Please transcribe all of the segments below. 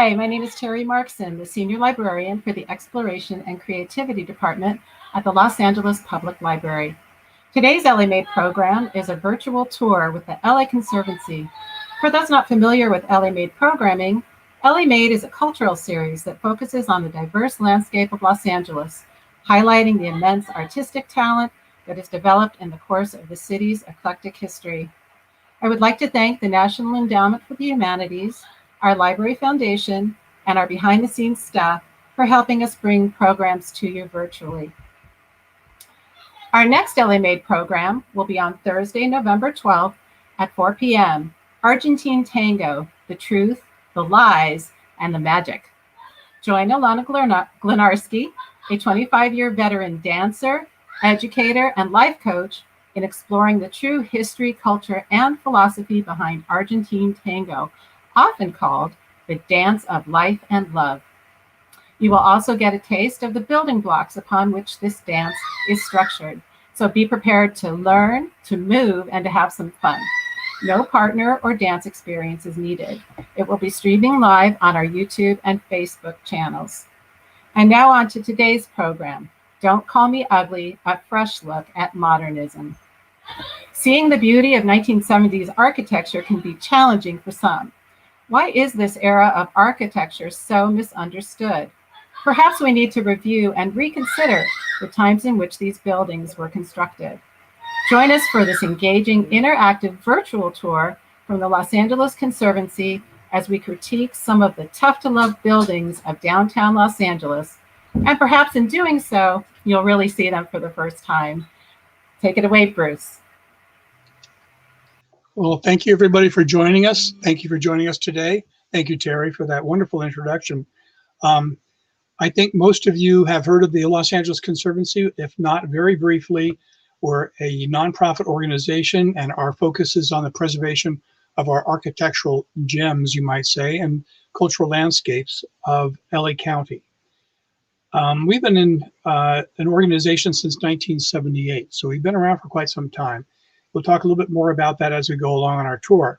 Hi, my name is Terry Markson, the Senior Librarian for the Exploration and Creativity Department at the Los Angeles Public Library. Today's LA Made program is a virtual tour with the LA Conservancy. For those not familiar with LA Made programming, LA Made is a cultural series that focuses on the diverse landscape of Los Angeles, highlighting the immense artistic talent that is developed in the course of the city's eclectic history. I would like to thank the National Endowment for the Humanities, our Library Foundation, and our behind-the-scenes staff for helping us bring programs to you virtually. Our next LA Made program will be on Thursday, November 12th at 4 p.m. Argentine Tango, the truth, the lies, and the magic. Join Alana Glenarski, a 25-year veteran dancer, educator, and life coach in exploring the true history, culture, and philosophy behind Argentine Tango, often called the dance of life and love. You will also get a taste of the building blocks upon which this dance is structured. So be prepared to learn, to move, and to have some fun. No partner or dance experience is needed. It will be streaming live on our YouTube and Facebook channels. And now on to today's program. Don't Call Me Ugly, a fresh look at modernism. Seeing the beauty of 1970s architecture can be challenging for some. Why is this era of architecture so misunderstood? Perhaps we need to review and reconsider the times in which these buildings were constructed. Join us for this engaging, interactive virtual tour from the Los Angeles Conservancy as we critique some of the tough-to-love buildings of downtown Los Angeles. And perhaps in doing so, you'll really see them for the first time. Take it away, Bruce. Well, thank you everybody for joining us. Thank you for joining us today. Thank you, Terry, for that wonderful introduction. I think most of you have heard of the Los Angeles Conservancy. If not, very briefly, we're a nonprofit organization, and our focus is on the preservation of our architectural gems, you might say, and cultural landscapes of LA County. We've been in an organization since 1978, so we've been around for quite some time. We'll talk a little bit more about that as we go along on our tour.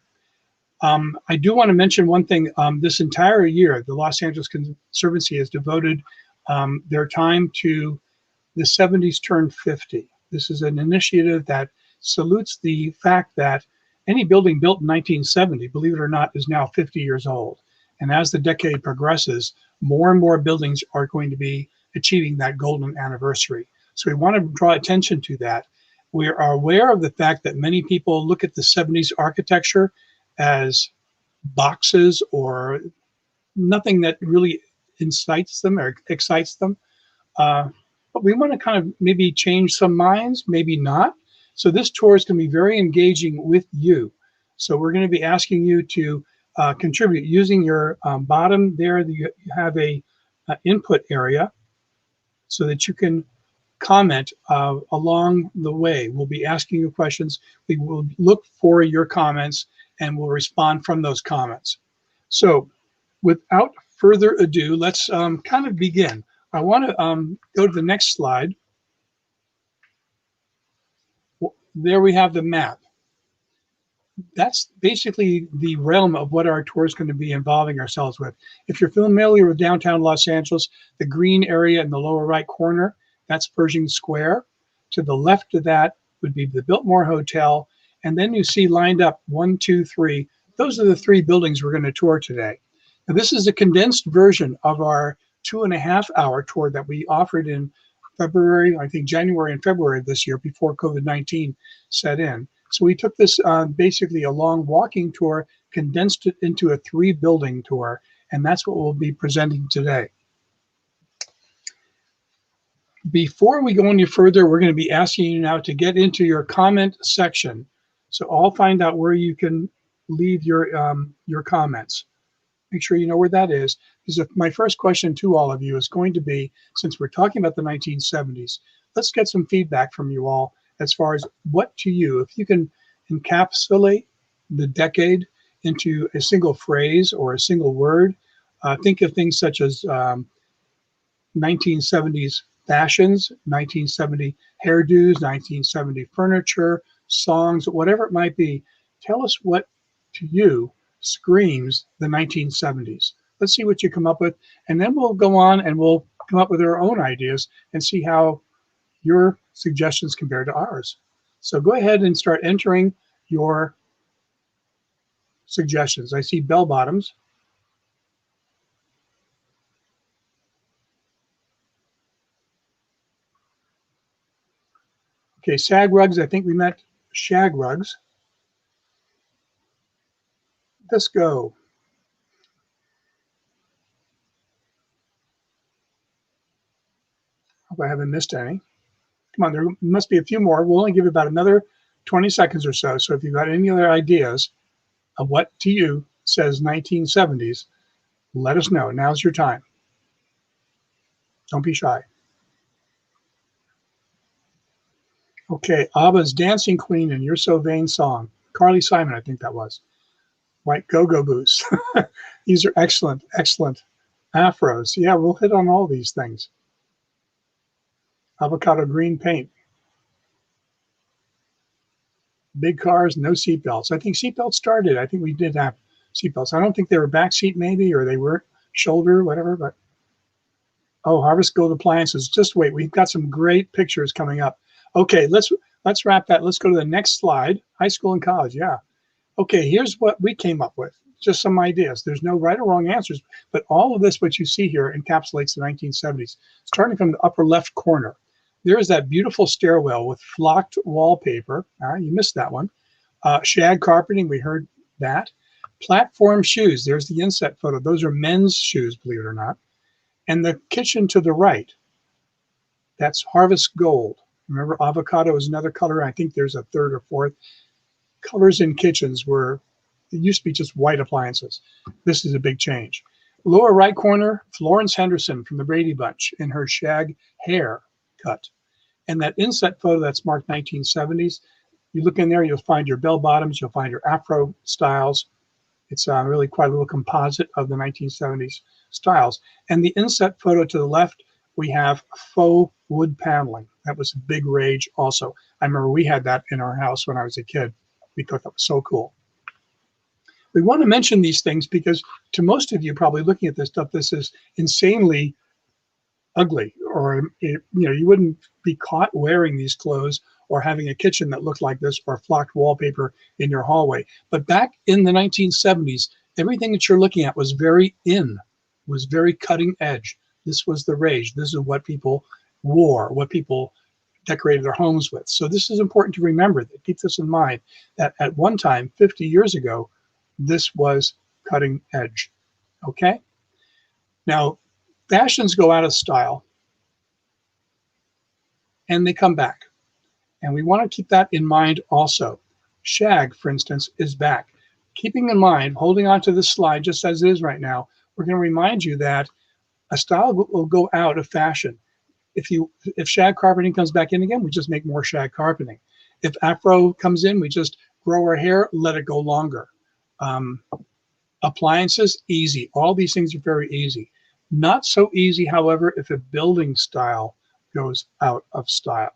I do want to mention one thing. This entire year, the Los Angeles Conservancy has devoted their time to the 70s turned 50. This is an initiative that salutes the fact that any building built in 1970, believe it or not, is now 50 years old. And as the decade progresses, more and more buildings are going to be achieving that golden anniversary. So we want to draw attention to that. We are aware of the fact that many people look at the 70s architecture as boxes or nothing that really incites them or excites them. But we want to kind of maybe change some minds, maybe not. So this tour is going to be very engaging with you. So we're going to be asking you to contribute using your bottom there. You have a input area so that you can comment along the way. We'll be asking you questions. We will look for your comments and we'll respond from those comments. So without further ado, let's kind of begin. I want to go to the next slide. There we have the map. That's basically the realm of what our tour is going to be involving ourselves with. If you're familiar with downtown Los Angeles, the green area in the lower right corner, that's Pershing Square. To the left of that would be the Biltmore Hotel. And then you see lined up 1, 2, 3. Those are the 3 buildings we're going to tour today. Now, this is a condensed version of our 2.5-hour tour that we offered in February, I think January and February of this year before COVID-19 set in. So we took this basically a long walking tour, condensed it into a 3-building tour, and that's what we'll be presenting today. Before we go any further, we're going to be asking you now to get into your comment section. So I'll find out where you can leave your comments. Make sure you know where that is. Because my first question to all of you is going to be, since we're talking about the 1970s, let's get some feedback from you all as far as what to you, if you can encapsulate the decade into a single phrase or a single word. Think of things such as 1970s fashions, 1970 hairdos, 1970 furniture, songs, whatever it might be. Tell us what to you screams the 1970s. Let's see what you come up with. And then we'll go on and we'll come up with our own ideas and see how your suggestions compare to ours. So go ahead and start entering your suggestions. I see bell bottoms. Okay, sag rugs, I think we meant shag rugs. Let's go. Hope I haven't missed any. Come on, there must be a few more. We'll only give about another 20 seconds or so. So if you've got any other ideas of what to you says 1970s, let us know. Now's your time. Don't be shy. Okay, ABBA's Dancing Queen and You're So Vain song. Carly Simon, I think that was. White go-go boots. These are excellent, excellent afros. Yeah, we'll hit on all these things. Avocado green paint. Big cars, no seatbelts. I think seatbelts started. I think we did have seatbelts. I don't think they were back seat maybe, or they were shoulder, whatever, but oh, Harvest Gold appliances. Just wait, we've got some great pictures coming up. Okay, let's wrap that. Let's go to the next slide. High school and college, yeah. Okay, here's what we came up with. Just some ideas. There's no right or wrong answers, but all of this, what you see here, encapsulates the 1970s. Starting from the upper left corner, there is that beautiful stairwell with flocked wallpaper. You missed that one. Shag carpeting, we heard that. Platform shoes, there's the inset photo. Those are men's shoes, believe it or not. And the kitchen to the right, that's Harvest Gold. Remember, avocado is another color. I think there's a third or fourth. Colors in kitchens were, it used to be just white appliances. This is a big change. Lower right corner, Florence Henderson from the Brady Bunch in her shag hair cut. And that inset photo that's marked 1970s, you look in there, you'll find your bell bottoms, you'll find your afro styles. It's really quite a little composite of the 1970s styles. And the inset photo to the left, we have faux wood paneling. That was a big rage also. I remember we had that in our house when I was a kid. We thought that was so cool. We want to mention these things because to most of you probably looking at this stuff, this is insanely ugly, or you wouldn't be caught wearing these clothes or having a kitchen that looked like this or flocked wallpaper in your hallway. But back in the 1970s, everything that you're looking at was very was very cutting edge. This was the rage. This is what people wore, what people decorated their homes with. So this is important to remember. Keep this in mind, that at one time, 50 years ago, this was cutting edge. Okay? Now, fashions go out of style and they come back. And we want to keep that in mind also. Shag, for instance, is back. Keeping in mind, holding on to this slide just as it is right now, we're going to remind you that a style will go out of fashion. If shag carpeting comes back in again, we just make more shag carpeting. If afro comes in, we just grow our hair, let it go longer. Appliances, easy. All these things are very easy. Not so easy, however, if a building style goes out of style.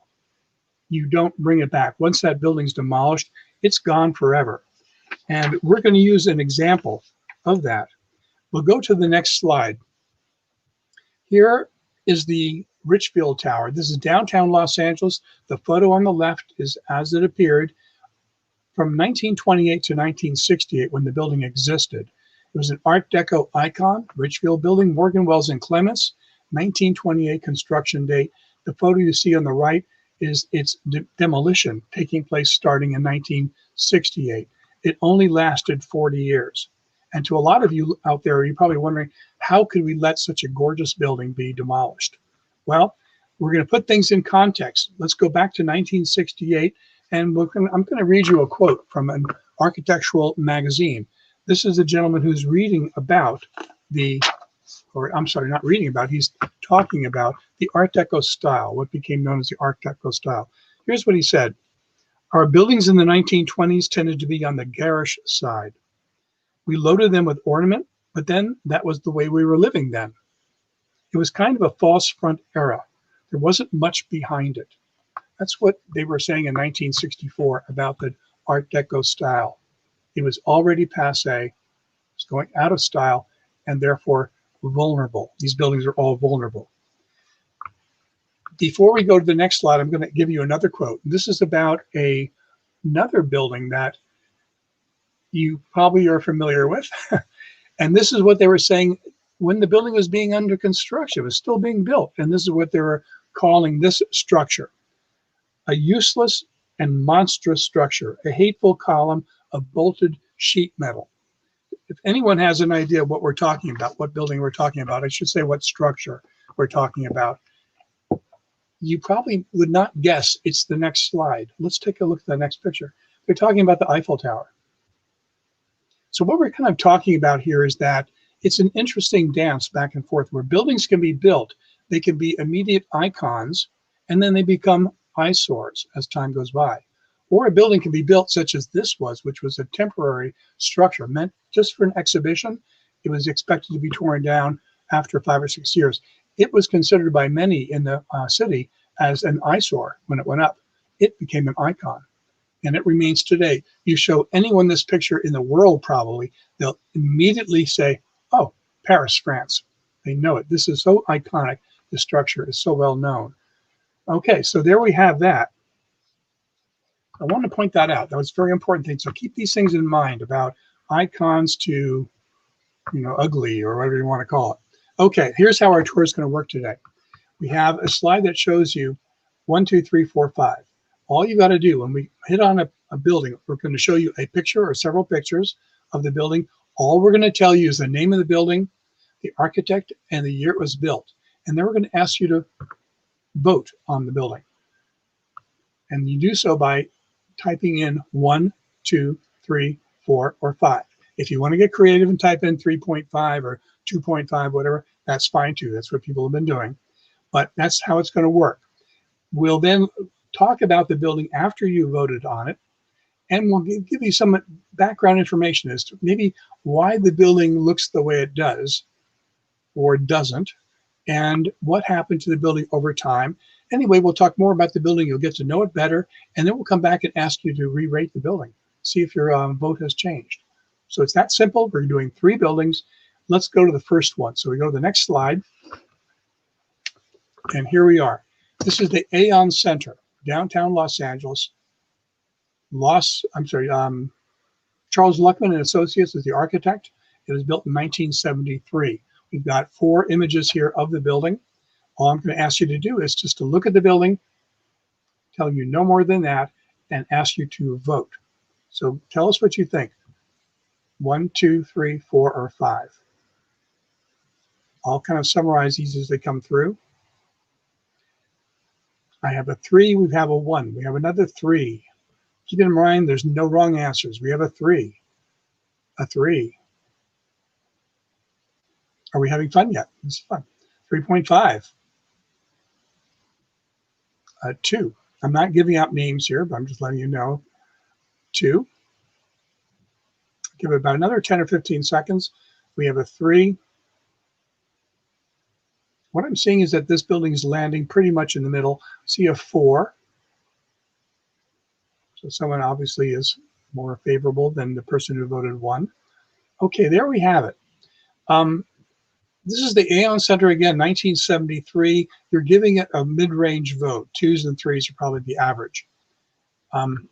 You don't bring it back. Once that building's demolished, it's gone forever. And we're going to use an example of that. We'll go to the next slide. Here is the Richfield Tower. This is downtown Los Angeles. The photo on the left is as it appeared from 1928 to 1968 when the building existed. It was an Art Deco icon, Richfield Building, Morgan, Wells, and Clements, 1928 construction date. The photo you see on the right is its demolition taking place starting in 1968. It only lasted 40 years. And to a lot of you out there, you're probably wondering, how could we let such a gorgeous building be demolished? Well, we're going to put things in context. Let's go back to 1968, and I'm going to read you a quote from an architectural magazine. This is a gentleman who's reading about he's talking about the Art Deco style, what became known as the Art Deco style. Here's what he said. Our buildings in the 1920s tended to be on the garish side. We loaded them with ornament, but then that was the way we were living then. It was kind of a false front era. There wasn't much behind it. That's what they were saying in 1964 about the Art Deco style. It was already passé, it was going out of style, and therefore vulnerable. These buildings are all vulnerable. Before we go to the next slide, I'm going to give you another quote. This is about another building that you probably are familiar with. And this is what they were saying when the building was being under construction. It was still being built. And this is what they were calling this structure: a useless and monstrous structure, a hateful column of bolted sheet metal. If anyone has an idea what we're talking about, what building we're talking about, I should say what structure we're talking about, you probably would not guess it's the next slide. Let's take a look at the next picture. They're talking about the Eiffel Tower. So what we're kind of talking about here is that it's an interesting dance back and forth where buildings can be built. They can be immediate icons, and then they become eyesores as time goes by. Or a building can be built such as this was, which was a temporary structure meant just for an exhibition. It was expected to be torn down after 5 or 6 years. It was considered by many in the city as an eyesore when it went up. It became an icon, and it remains today. You show anyone this picture in the world, probably, they'll immediately say, oh, Paris, France. They know it. This is so iconic. The structure is so well known. Okay, so there we have that. I want to point that out. That was a very important thing. So keep these things in mind about icons to, ugly or whatever you want to call it. Okay, here's how our tour is going to work today. We have a slide that shows you 1, 2, 3, 4, 5. All you got to do when we hit on a building, we're going to show you a picture or several pictures of the building. All we're going to tell you is the name of the building, the architect, and the year it was built. And then we're going to ask you to vote on the building. And you do so by typing in 1, 2, 3, 4, or 5. If you want to get creative and type in 3.5 or 2.5, whatever, that's fine too. That's what people have been doing. But that's how it's going to work. We'll then talk about the building after you voted on it, and we'll give you some background information as to maybe why the building looks the way it does or doesn't, and what happened to the building over time. Anyway, we'll talk more about the building. You'll get to know it better, and then we'll come back and ask you to re-rate the building, see if your vote has changed. So it's that simple. We're doing 3 buildings. Let's go to the first one. So we go to the next slide, and here we are. This is the Aon Center, downtown Los Angeles. Charles Luckman and Associates is the architect. It was built in 1973. We've got 4 images here of the building. All I'm going to ask you to do is just to look at the building, telling you no more than that, and ask you to vote. So tell us what you think. 1, 2, 3, 4, or 5. I'll kind of summarize these as they come through. I have a 3, we have a 1, we have another 3. Keep in mind, there's no wrong answers. We have a 3, a 3. Are we having fun yet? This is fun. 3.5, a 2. I'm not giving out names here, but I'm just letting you know. 2. Give it about another 10 or 15 seconds. We have a 3. What I'm seeing is that this building is landing pretty much in the middle. See a 4. So someone obviously is more favorable than the person who voted 1. Okay, there we have it. This is the Aon Center again, 1973. You're giving it a mid-range vote. 2s and 3s are probably the average.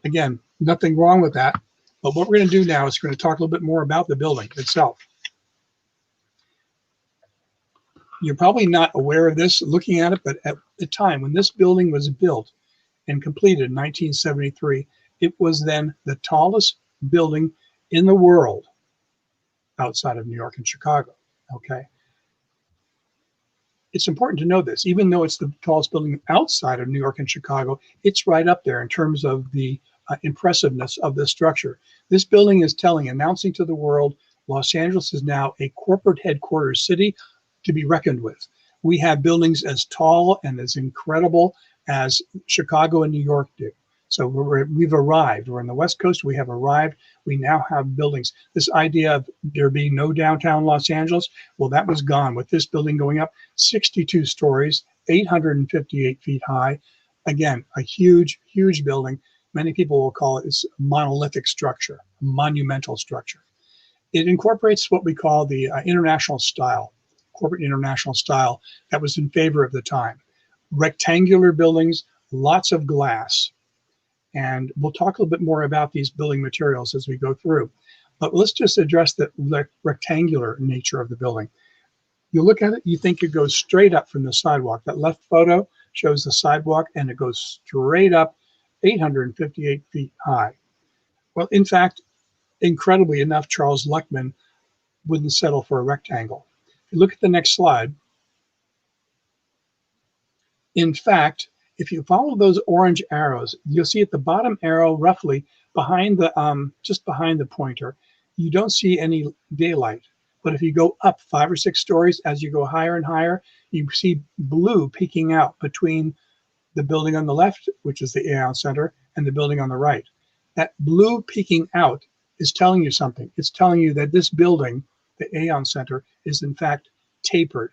Again, nothing wrong with that. But what we're going to do now is we're going to talk a little bit more about the building itself. You're probably not aware of this looking at it, but at the time when this building was built and completed in 1973, it was then the tallest building in the world outside of New York and Chicago. Okay. It's important to know this. Even though it's the tallest building outside of New York and Chicago, it's right up there in terms of the impressiveness of the structure. This building is announcing to the world, Los Angeles is now a corporate headquarters city to be reckoned with. We have buildings as tall and as incredible as Chicago and New York do. So we've arrived. We're on the West Coast. We have arrived. We now have buildings. This idea of there being no downtown Los Angeles, well, that was gone with this building going up 62 stories, 858 feet high. Again, a huge, huge building. Many people will call it a monolithic structure, a monumental structure. It incorporates what we call the international style, corporate international style that was in favor of the time. Rectangular buildings, lots of glass. And we'll talk a little bit more about these building materials as we go through. But let's just address the rectangular nature of the building. You look at it, you think it goes straight up from the sidewalk. That left photo shows the sidewalk, and it goes straight up 858 feet high. Well, in fact, incredibly enough, Charles Luckman wouldn't settle for a rectangle. If you look at the next slide, in fact, if you follow those orange arrows, you'll see at the bottom arrow, roughly behind the just behind the pointer, you don't see any daylight. But if you go up 5 or 6 stories, as you go higher and higher, you see blue peeking out between the building on the left, which is the Aon Center, and the building on the right. That blue peeking out is telling you something. It's telling you that this building, the Aon Center, is in fact tapered.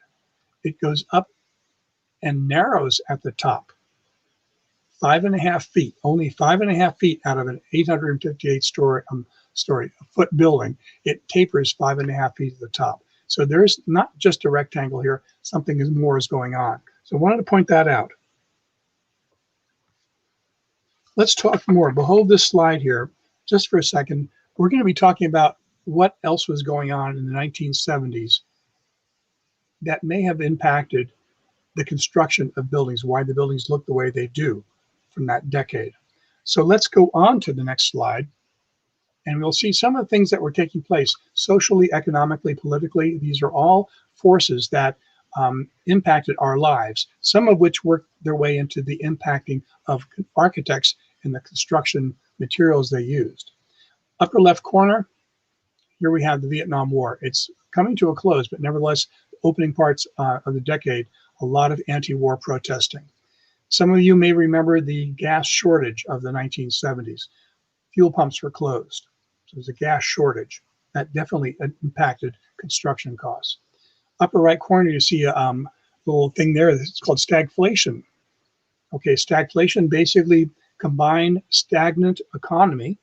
It goes up and narrows at the top. 5.5 feet, only 5.5 feet out of an 858 story foot building. It tapers 5.5 feet at the top. So there's not just a rectangle here, something more is going on. So I wanted to point that out. Let's talk more. Behold this slide here, just for a second. We're going to be talking about what else was going on in the 1970s that may have impacted the construction of buildings, why the buildings look the way they do from that decade. So let's go on to the next slide, and we'll see some of the things that were taking place socially, economically, politically. These are all forces that impacted our lives, some of which worked their way into the impacting of architects and the construction materials they used. Upper left corner, here we have the Vietnam War. It's coming to a close, but nevertheless, opening parts of the decade, a lot of anti-war protesting. Some of you may remember the gas shortage of the 1970s. Fuel pumps were closed. So there's a gas shortage. That definitely impacted construction costs. Upper right corner, you see a little thing there. It's called stagflation. Okay, stagflation basically combined stagnant economy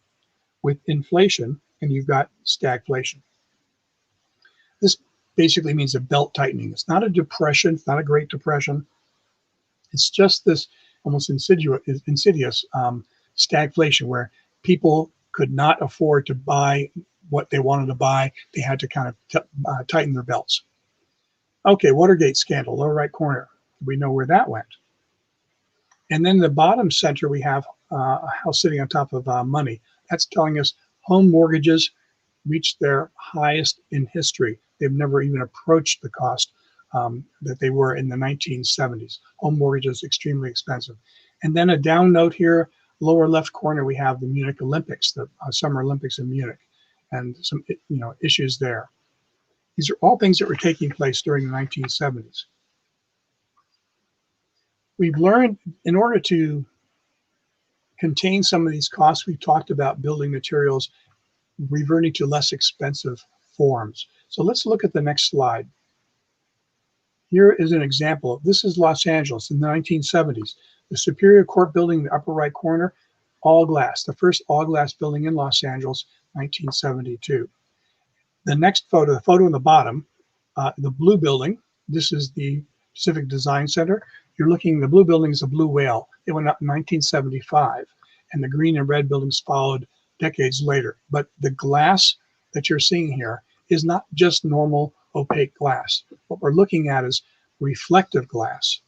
with inflation, and you've got stagflation. This basically means a belt tightening. It's not a depression. It's not a Great Depression. It's just this almost insidious stagflation where people could not afford to buy what they wanted to buy. They had to kind of tighten their belts. Okay, Watergate scandal, lower right corner. We know where that went. And then the bottom center, we have a house sitting on top of money. That's telling us home mortgages reached their highest in history. They've never even approached the cost that they were in the 1970s. Home mortgages extremely expensive. And then a down note here, lower left corner, we have the Munich Olympics, the Summer Olympics in Munich, and some issues there. These are all things that were taking place during the 1970s. We've learned, in order to contain some of these costs, we've talked about building materials reverting to less expensive forms. So let's look at the next slide. Here is an example. This is Los Angeles in the 1970s. The Superior Court building in the upper right corner, all glass, the first all glass building in Los Angeles, 1972. The next photo, the photo in the bottom, the blue building, this is the Pacific Design Center. You're looking, the blue building is a blue whale. It went up in 1975, and the green and red buildings followed decades later. But the glass that you're seeing here is not just normal opaque glass. What we're looking at is reflective glass,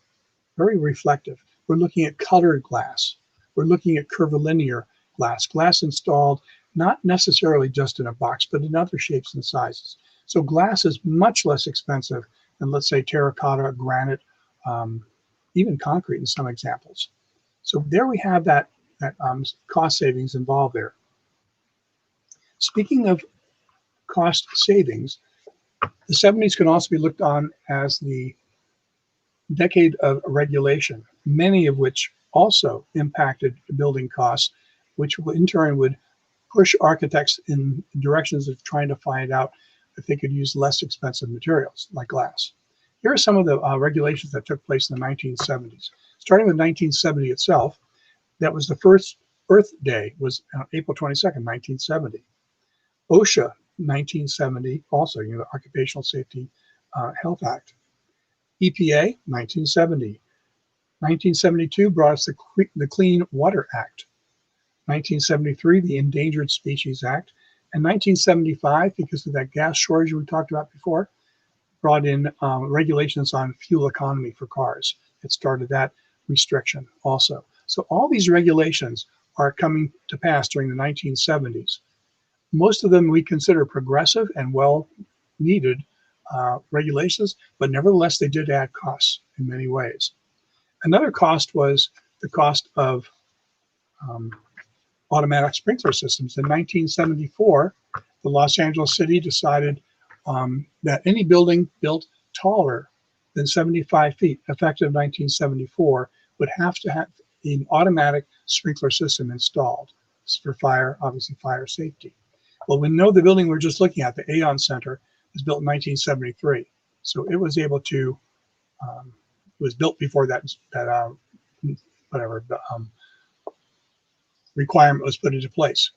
very reflective. We're looking at colored glass. We're looking at curvilinear glass, glass installed not necessarily just in a box, but in other shapes and sizes. So glass is much less expensive than, let's say, terracotta, granite, even concrete in some examples. So there we have that cost savings involved there. Speaking of cost savings, the 70s can also be looked on as the decade of regulation, many of which also impacted building costs, which in turn would push architects in directions of trying to find out if they could use less expensive materials like glass. Here are some of the regulations that took place in the 1970s. Starting with 1970 itself, that was the first Earth Day, was April 22nd, 1970. OSHA 1970, also, the Occupational Safety Health Act. EPA, 1970. 1972 brought us the Clean Water Act. 1973, the Endangered Species Act. And 1975, because of that gas shortage we talked about before, brought in regulations on fuel economy for cars. It started that restriction also. So all these regulations are coming to pass during the 1970s. Most of them we consider progressive and well needed regulations, but nevertheless they did add costs in many ways. Another cost was the cost of automatic sprinkler systems. In 1974, the Los Angeles City decided that any building built taller than 75 feet, effective 1974, would have to have an automatic sprinkler system installed. This is for fire, obviously fire safety. Well, we know the building we're just looking at, the Aon Center, was built in 1973. So it was able to, it was built before that requirement was put into place.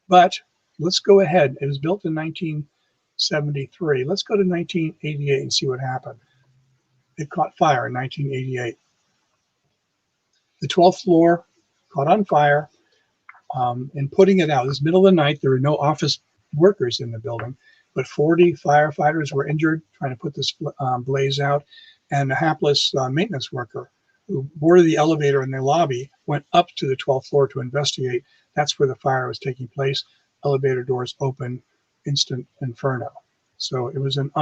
But let's go ahead. It was built in 1973. Let's go to 1988 and see what happened. It caught fire in 1988. The 12th floor caught on fire. And putting it out, it was middle of the night. There were no office workers in the building, but 40 firefighters were injured trying to put this blaze out. And a hapless maintenance worker who boarded the elevator in the lobby went up to the 12th floor to investigate. That's where the fire was taking place. Elevator doors open, instant inferno. So it was an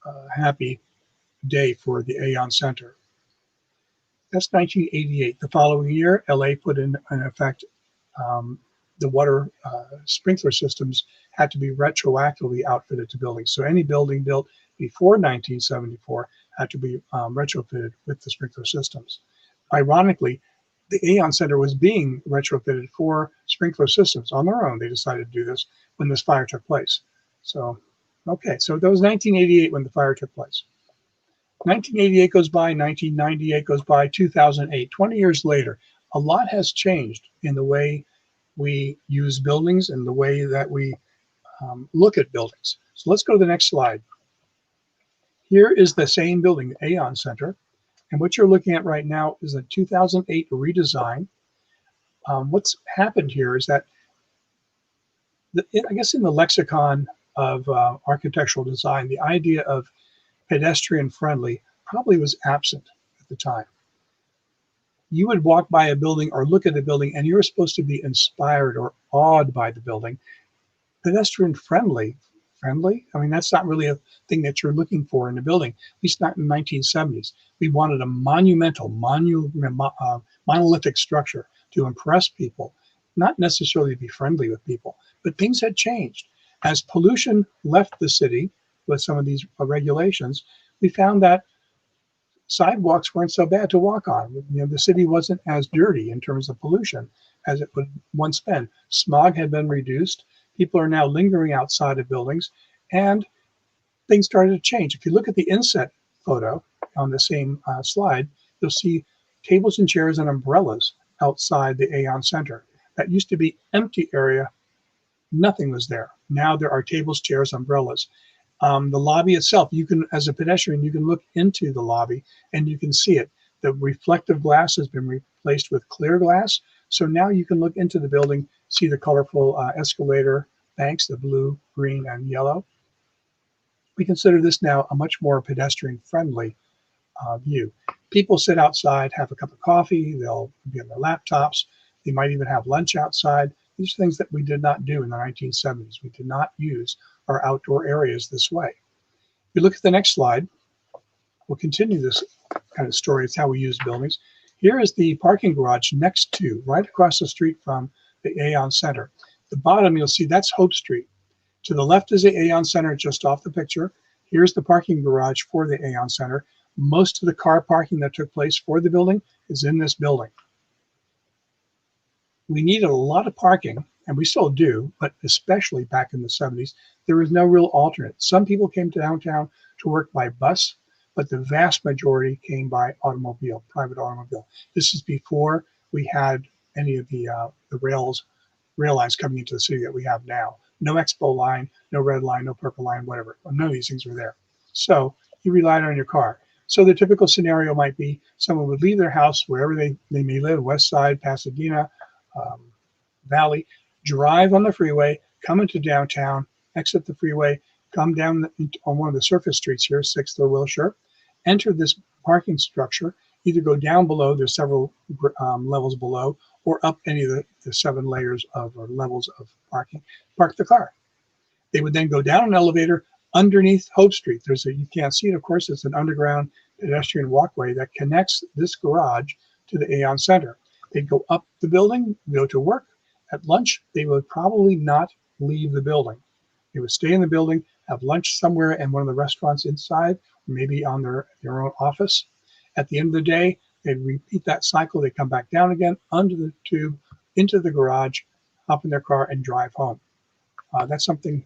unhappy day for the Aon Center. That's 1988. The following year, LA put in effect the water sprinkler systems had to be retroactively outfitted to buildings. So any building built before 1974 had to be retrofitted with the sprinkler systems. Ironically, the Aon Center was being retrofitted for sprinkler systems on their own. They decided to do this when this fire took place. So, okay, so that was 1988 when the fire took place. 1988 goes by, 1998 goes by, 2008, 20 years later, a lot has changed in the way we use buildings and the way that we look at buildings. So let's go to the next slide. Here is the same building, the Aon Center, and what you're looking at right now is a 2008 redesign. What's happened here is that, I guess in the lexicon of architectural design, the idea of pedestrian friendly probably was absent at the time. You would walk by a building or look at a building and you were supposed to be inspired or awed by the building. Pedestrian friendly, I mean, that's not really a thing that you're looking for in a building, at least not in the 1970s. We wanted a monumental, monolithic structure to impress people, not necessarily be friendly with people, but things had changed. As pollution left the city with some of these regulations, we found that sidewalks weren't so bad to walk on. The city wasn't as dirty in terms of pollution as it would once been. Smog had been reduced. People are now lingering outside of buildings, and things started to change. If you look at the inset photo on the same slide, you'll see tables and chairs and umbrellas outside the Aon Center. That used to be empty area. Nothing was there. Now there are tables, chairs, umbrellas. The lobby itself, you can, as a pedestrian, you can look into the lobby and you can see it. The reflective glass has been replaced with clear glass. So now you can look into the building, see the colorful escalator banks, the blue, green, and yellow. We consider this now a much more pedestrian-friendly view. People sit outside, have a cup of coffee, they'll be on their laptops, they might even have lunch outside. These are things that we did not do in the 1970s. We did not use our outdoor areas this way. If you look at the next slide, we'll continue this kind of story. It's how we use buildings. Here is the parking garage next to, right across the street from the Aon Center. At the bottom, you'll see that's Hope Street. To the left is the Aon Center just off the picture. Here's the parking garage for the Aon Center. Most of the car parking that took place for the building is in this building. We needed a lot of parking, and we still do, but especially back in the 70s, there was no real alternate. Some people came to downtown to work by bus, but the vast majority came by automobile, private automobile. This is before we had any of the rail lines coming into the city that we have now. No expo line, no red line, no purple line, whatever. None of these things were there. So you relied on your car. So the typical scenario might be someone would leave their house wherever they may live, West Side, Pasadena, Valley, drive on the freeway, come into downtown, exit the freeway, come down on one of the surface streets here, 6th or Wilshire, enter this parking structure, either go down below, there's several levels below, or up any of the 7 layers of or levels of parking, park the car. They would then go down an elevator underneath Hope Street. You can't see it, of course, it's an underground pedestrian walkway that connects this garage to the Aon Center. They'd go up the building, go to work. At lunch, they would probably not leave the building. They would stay in the building, have lunch somewhere in one of the restaurants inside, maybe on their own office. At the end of the day, they'd repeat that cycle. They'd come back down again, under the tube, into the garage, hop in their car, and drive home. That's something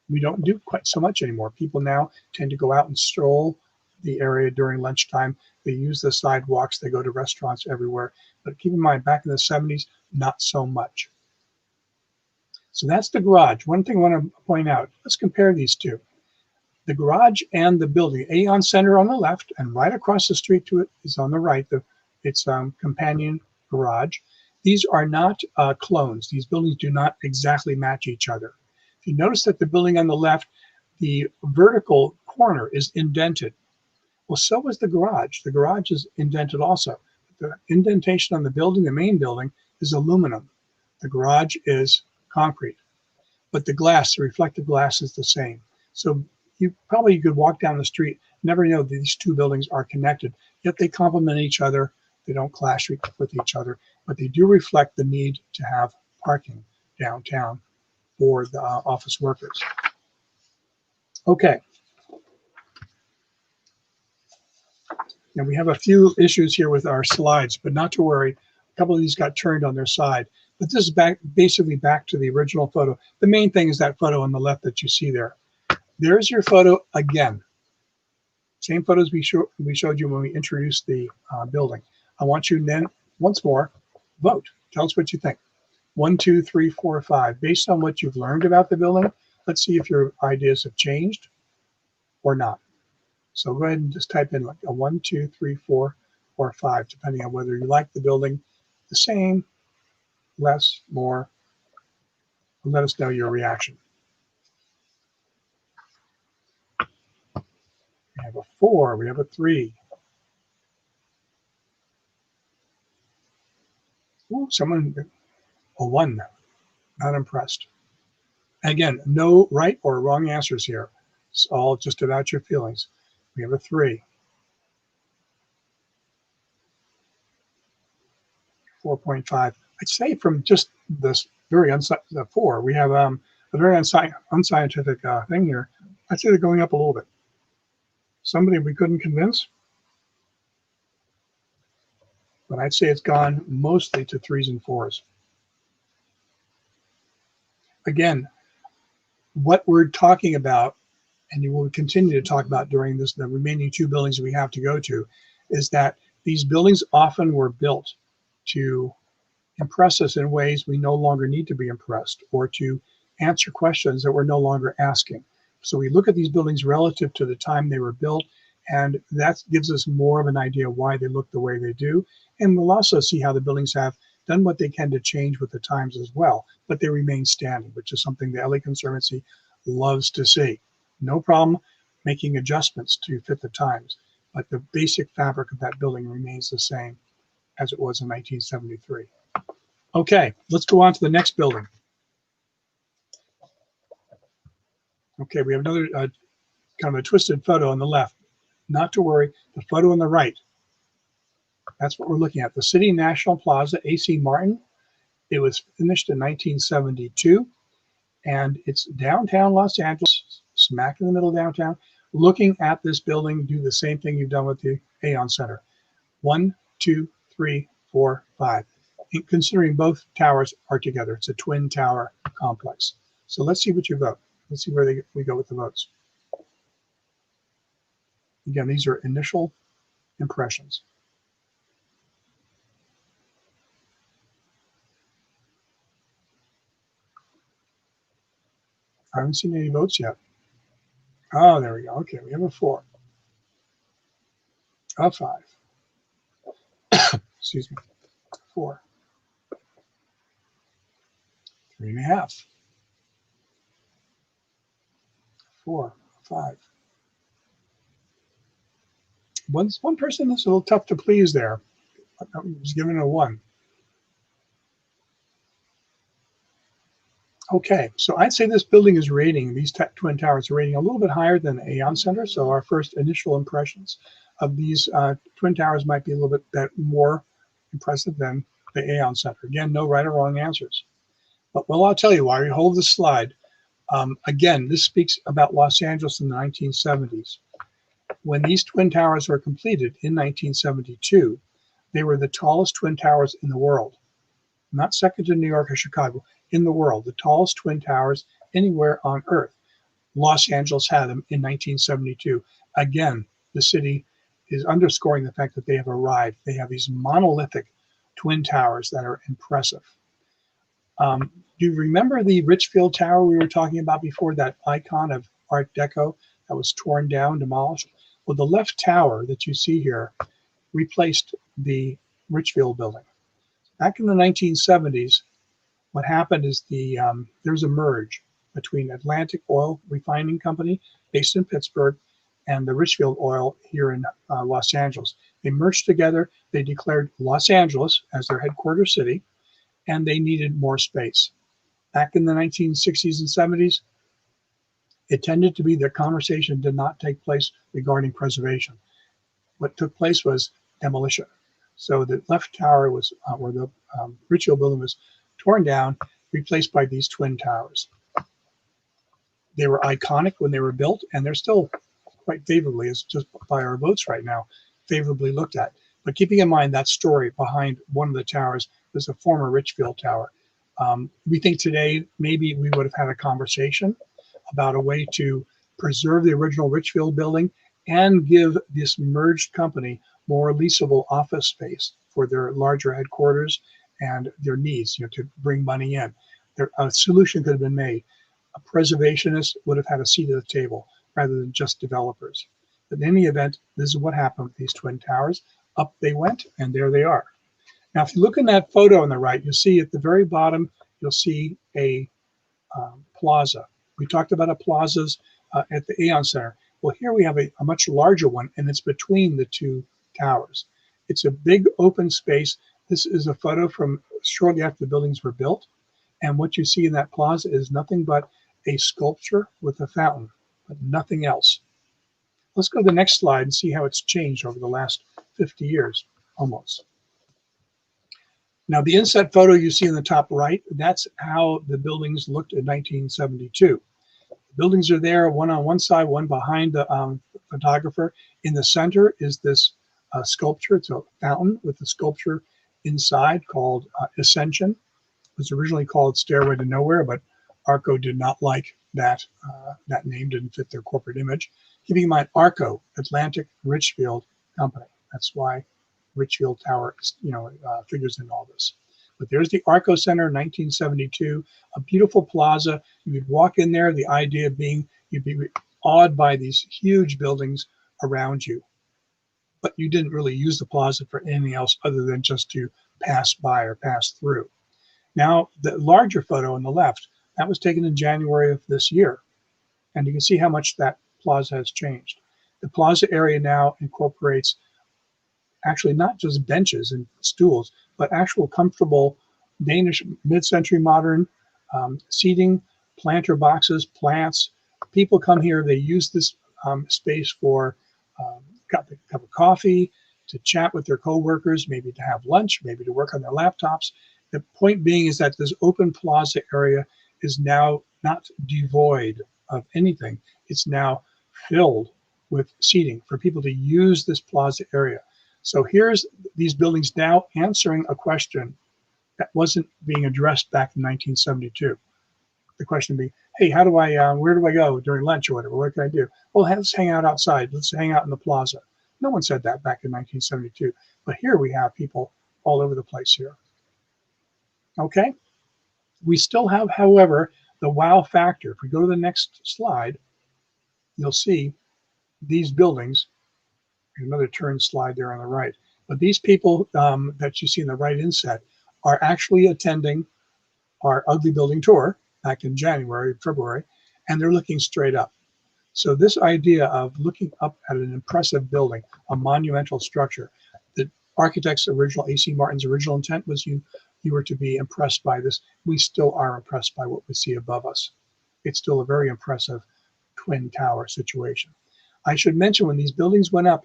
we don't do quite so much anymore. People now tend to go out and stroll the area during lunchtime. They use the sidewalks. They go to restaurants everywhere. But keep in mind, back in the 70s, not so much. So that's the garage. One thing I want to point out, let's compare these two. The garage and the building, Aon Center on the left, and right across the street to it is on the right, its companion garage. These are not clones. These buildings do not exactly match each other. If you notice that the building on the left, the vertical corner is indented. Well, so is the garage. The garage is indented also. The indentation on the building, the main building, is aluminum. The garage is concrete. But the glass, the reflective glass, is the same. So you could walk down the street, never know that these two buildings are connected, yet they complement each other. They don't clash with each other, but they do reflect the need to have parking downtown for the office workers. Okay. And we have a few issues here with our slides, but not to worry. A couple of these got turned on their side. But this is basically back to the original photo. The main thing is that photo on the left that you see there. There's your photo again. Same photos we showed you when we introduced the building. I want you then, once more, vote. Tell us what you think. 1, 2, 3, 4, 5. Based on what you've learned about the building, let's see if your ideas have changed or not. So go ahead and just type in like a 1, 2, 3, 4, or 5, depending on whether you like the building the same, less, more. Let us know your reaction. We have a 4, we have a 3. Ooh, a 1, not impressed. Again, no right or wrong answers here. It's all just about your feelings. We have a 3. 4.5. I'd say from just this very the 4, we have a very unscientific thing here. I'd say they're going up a little bit. Somebody we couldn't convince, but I'd say it's gone mostly to 3s and 4s. Again, what we're talking about, and you will continue to talk about during the remaining 2 buildings we have to go to, is that these buildings often were built to impress us in ways we no longer need to be impressed, or to answer questions that we're no longer asking. So we look at these buildings relative to the time they were built, and that gives us more of an idea why they look the way they do. And we'll also see how the buildings have done what they can to change with the times as well, but they remain standing, which is something the LA Conservancy loves to see. No problem making adjustments to fit the times, but the basic fabric of that building remains the same as it was in 1973. Okay, let's go on to the next building. Okay, we have another kind of a twisted photo on the left. Not to worry, the photo on the right, that's what we're looking at. The City National Plaza, AC Martin. It was finished in 1972, and it's downtown Los Angeles, smack in the middle of downtown. Looking at this building, do the same thing you've done with the Aon Center. 1, 2, 3, 4, 5. Considering both towers are together, it's a twin tower complex. So let's see what you vote. Let's see where we go with the votes. Again, these are initial impressions. I haven't seen any votes yet. Oh, there we go. Okay, we have a 4. A 5. Excuse me. 4. 3.5. 4. 5. One person is a little tough to please there. I was given a 1. Okay, so I'd say this building is rating, these twin towers are rating a little bit higher than the Aon Center. So our first initial impressions of these twin towers might be a little bit more impressive than the Aon Center. Again, no right or wrong answers. But well, I'll tell you why we hold this slide. Again, this speaks about Los Angeles in the 1970s. When these twin towers were completed in 1972, they were the tallest twin towers in the world. Not second to New York or Chicago, in the world, the tallest twin towers anywhere on Earth. Los Angeles had them in 1972. Again, the city is underscoring the fact that they have arrived. They have these monolithic twin towers that are impressive. Do you remember the Richfield Tower we were talking about before, that icon of Art Deco that was torn down, demolished? Well, the left tower that you see here replaced the Richfield Building. Back in the 1970s, what happened is there's a merge between Atlantic Oil Refining Company, based in Pittsburgh, and the Richfield Oil here in Los Angeles. They merged together. They declared Los Angeles as their headquarters city, and they needed more space. Back in the 1960s and 70s, it tended to be that conversation did not take place regarding preservation. What took place was demolition. So the left tower was, where the Richfield Building was torn down, replaced by these twin towers. They were iconic when they were built, and they're still quite favorably, as just by our votes right now, favorably looked at. But keeping in mind that story behind one of the towers was a former Richfield Tower. We think today maybe we would have had a conversation about a way to preserve the original Richfield Building and give this merged company more leasable office space for their larger headquarters and their needs, to bring money in. A solution could have been made. A preservationist would have had a seat at the table rather than just developers. But in any event, this is what happened with these twin towers. Up they went, and there they are. Now, if you look in that photo on the right, you'll see at the very bottom, you'll see a plaza. We talked about a plazas at the Aon Center. Well, here we have a much larger one, and it's between the two towers. It's a big open space. This is a photo from shortly after the buildings were built. And what you see in that plaza is nothing but a sculpture with a fountain, but nothing else. Let's go to the next slide and see how it's changed over the last 50 years, almost. Now, the inset photo you see in the top right, that's how the buildings looked in 1972. The buildings are there, one on one side, one behind the photographer. In the center is this sculpture. It's a fountain with a sculpture inside called Ascension. It was originally called Stairway to Nowhere, but Arco did not like that. That name didn't fit their corporate image. Keeping in mind, Arco, Atlantic Richfield Company. That's why Richfield Tower, figures in all this. But there's the Arco Center, 1972, a beautiful plaza. You'd walk in there, the idea being you'd be awed by these huge buildings around you. But you didn't really use the plaza for anything else other than just to pass by or pass through. Now, the larger photo on the left, that was taken in January of this year. And you can see how much that plaza has changed. The plaza area now incorporates actually not just benches and stools, but actual comfortable Danish mid-century modern seating, planter boxes, plants. People come here, they use this space for a cup of coffee, to chat with their coworkers, maybe to have lunch, maybe to work on their laptops. The point being is that this open plaza area is now not devoid of anything. It's now filled with seating for people to use this plaza area. So here's these buildings now answering a question that wasn't being addressed back in 1972. The question being, hey, where do I go during lunch or whatever? What can I do? Well, let's hang out outside. Let's hang out in the plaza. No one said that back in 1972. But here we have people all over the place here. Okay. We still have, however, the wow factor, if we go to the next slide, you'll see these buildings, another turn slide there on the right. But these people that you see in the right inset are actually attending our ugly building tour back in January, February, and they're looking straight up. So this idea of looking up at an impressive building, a monumental structure, the architect's original, A.C. Martin's original intent was you were to be impressed by this. We still are impressed by what we see above us. It's still a very impressive twin tower situation. I should mention when these buildings went up,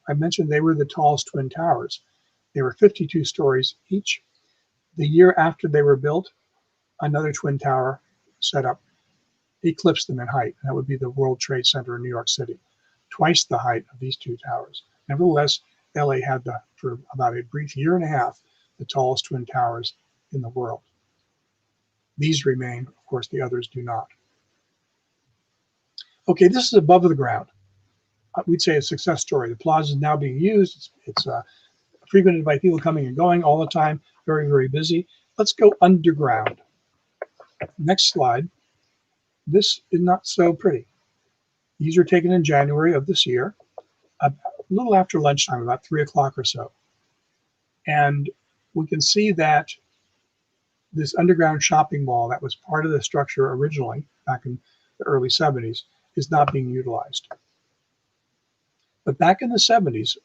I mentioned they were the tallest twin towers. They were 52 stories each. The year after they were built, another twin tower set up eclipsed them in height. And that would be the World Trade Center in New York City, twice the height of these two towers. Nevertheless, LA had, for about a brief year and a half, the tallest twin towers in the world. These remain, of course, the others do not. Okay, this is above the ground. We'd say a success story. The plaza is now being used. It's frequented by people coming and going all the time, very, very busy. Let's go underground. Next slide. This is not so pretty. These are taken in January of this year, a little after lunchtime, about 3 o'clock or so. And we can see that this underground shopping mall that was part of the structure originally, back in the early 70s, is not being utilized. But back in the 70s,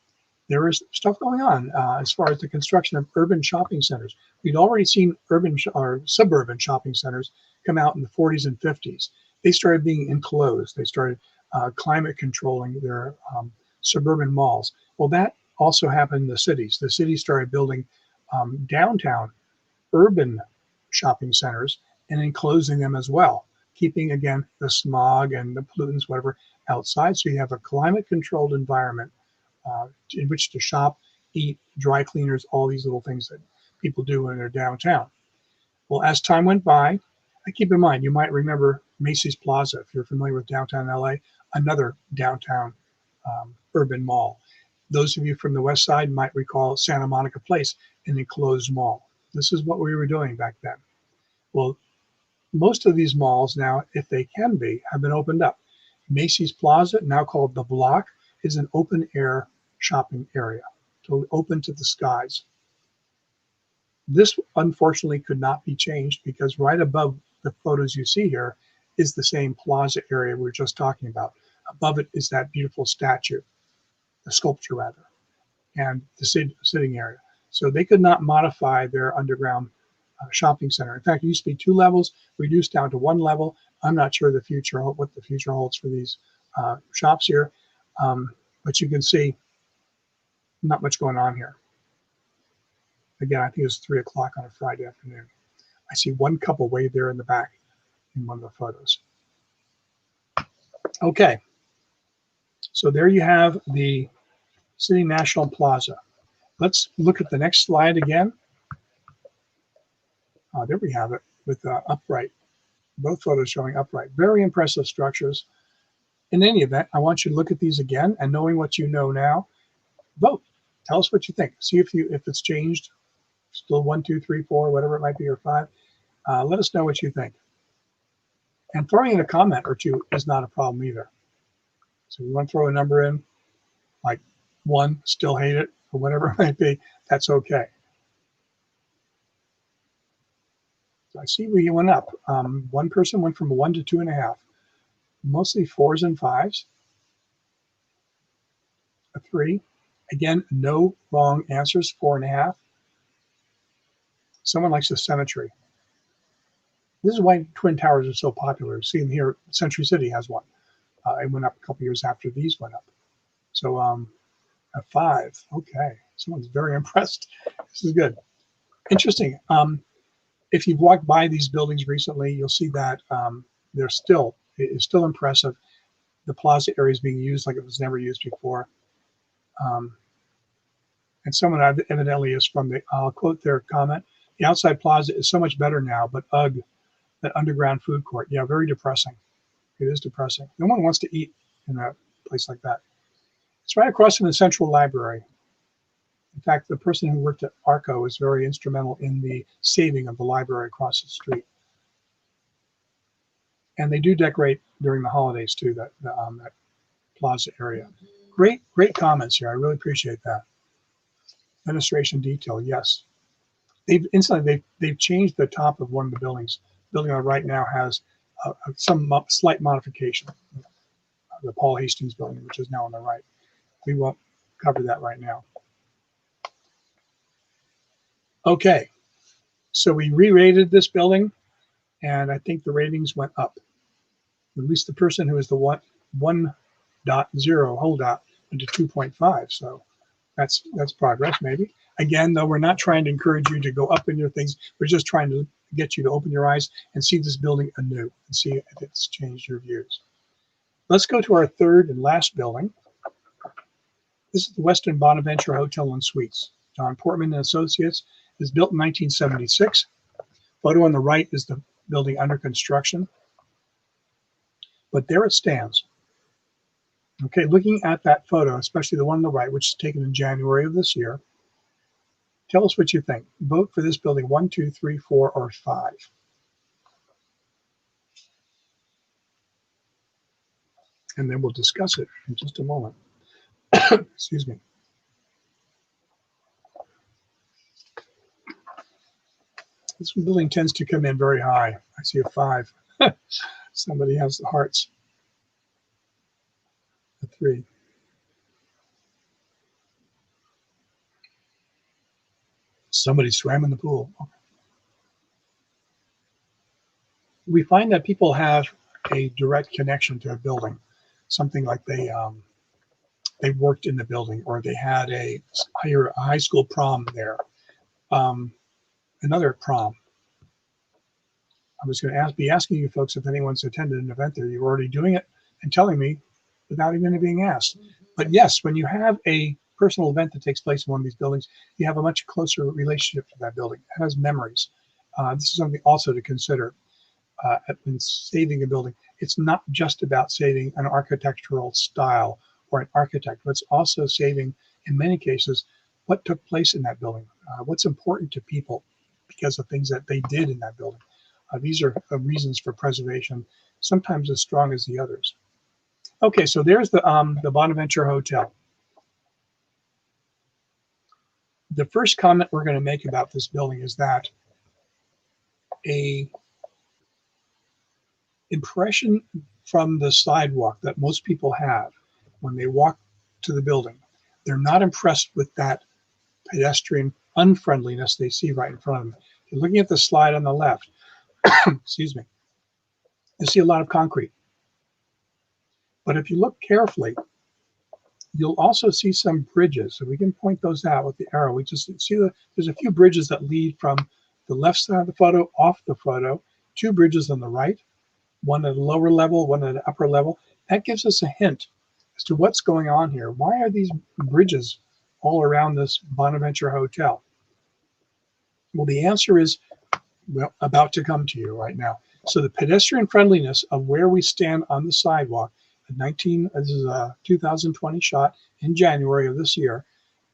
there was stuff going on as far as the construction of urban shopping centers. We'd already seen urban or suburban shopping centers come out in the 40s and 50s. They started being enclosed. They started climate controlling their suburban malls. Well, that also happened in the cities. The cities started building downtown urban shopping centers and enclosing them as well, keeping, again, the smog and the pollutants, whatever, outside. So you have a climate controlled environment in which to shop, eat, dry cleaners, all these little things that people do when they're downtown. Well, as time went by, keep in mind, you might remember Macy's Plaza, if you're familiar with downtown LA, another downtown urban mall. Those of you from the West Side might recall Santa Monica Place, an enclosed mall. This is what we were doing back then. Well, most of these malls now, if they can be, have been opened up. Macy's Plaza, now called The Block, is an open air shopping area, totally open to the skies. This, unfortunately, could not be changed because right above the photos you see here is the same plaza area we were just talking about. Above it is that beautiful statue, the sculpture rather, and the sitting area. So they could not modify their underground shopping center. In fact, it used to be 2 levels, reduced down to 1 level. I'm not sure what the future holds for these shops here, but you can see not much going on here. Again, I think it was 3 o'clock on a Friday afternoon. I see one couple way there in the back in one of the photos. Okay, so there you have the City National Plaza. Let's look at the next slide again. There we have it with upright, both photos showing upright. Very impressive structures. In any event, I want you to look at these again, and knowing what you know now, vote. Tell us what you think. See if it's changed. Still 1, 2, 3, 4, whatever it might be, or 5. Let us know what you think. And throwing in a comment or two is not a problem either. So you want to throw a number in, like 1, still hate it, or whatever it might be, that's okay. So I see we went up. One person went from a 1 to 2.5. Mostly 4s and 5s. A 3. Again, no wrong answers, 4.5. Someone likes the symmetry. This is why Twin Towers are so popular. See here, Century City has one. It went up a couple years after these went up. So a 5, okay. Someone's very impressed. This is good. Interesting. If you've walked by these buildings recently, you'll see that it is still impressive. The plaza area is being used like it was never used before. And someone evidently is from I'll quote their comment, the outside plaza is so much better now, but ugh, that underground food court. Yeah, very depressing. It is depressing. No one wants to eat in a place like that. It's right across from the Central Library. In fact, the person who worked at ARCO was very instrumental in the saving of the library across the street. And they do decorate during the holidays too, that plaza area. Great comments here. I really appreciate that. Administration detail, yes. They've changed the top of one of the buildings. The building on the right now has some slight modification. The Paul Hastings building, which is now on the right. We won't cover that right now. Okay, so we re-rated this building, and I think the ratings went up. At least the person who is the 1.0 holdout went to 2.5. So that's progress, maybe. Again, though, we're not trying to encourage you to go up in your things. We're just trying to get you to open your eyes and see this building anew and see if it's changed your views. Let's go to our third and last building. This is the Westin Bonaventure Hotel and Suites. John Portman and Associates is built in 1976. Photo on the right is the building under construction. But there it stands. Okay, looking at that photo, especially the one on the right, which is taken in January of this year, tell us what you think. Vote for this building 1, 2, 3, 4, or 5. And then we'll discuss it in just a moment. Excuse me. This building tends to come in very high. I see a 5. Somebody has the hearts. A 3. Somebody swam in the pool. We find that people have a direct connection to a building, something like they worked in the building, or they had a high school prom there. Another prom. I was going to be asking you folks if anyone's attended an event there. You're already doing it and telling me without even being asked. But yes, when you have a personal event that takes place in one of these buildings, you have a much closer relationship to that building. It has memories. This is something also to consider when saving a building. It's not just about saving an architectural style or an architect, but it's also saving, in many cases, what took place in that building, what's important to people because of things that they did in that building. These are reasons for preservation, sometimes as strong as the others. Okay, so there's the Bonaventure Hotel. The first comment we're going to make about this building is that a impression from the sidewalk that most people have when they walk to the building, they're not impressed with that pedestrian unfriendliness they see right in front of them. If you're looking at the slide on the left, excuse me, you see a lot of concrete. But if you look carefully, you'll also see some bridges. So we can point those out with the arrow. We just see there's a few bridges that lead from the left side of the photo off the photo, 2 bridges on the right, one at a lower level, one at an upper level. That gives us a hint as to what's going on here. Why are these bridges all around this Bonaventure Hotel? Well, the answer is, well, about to come to you right now. So the pedestrian friendliness of where we stand on the sidewalk, this is a 2020 shot in January of this year.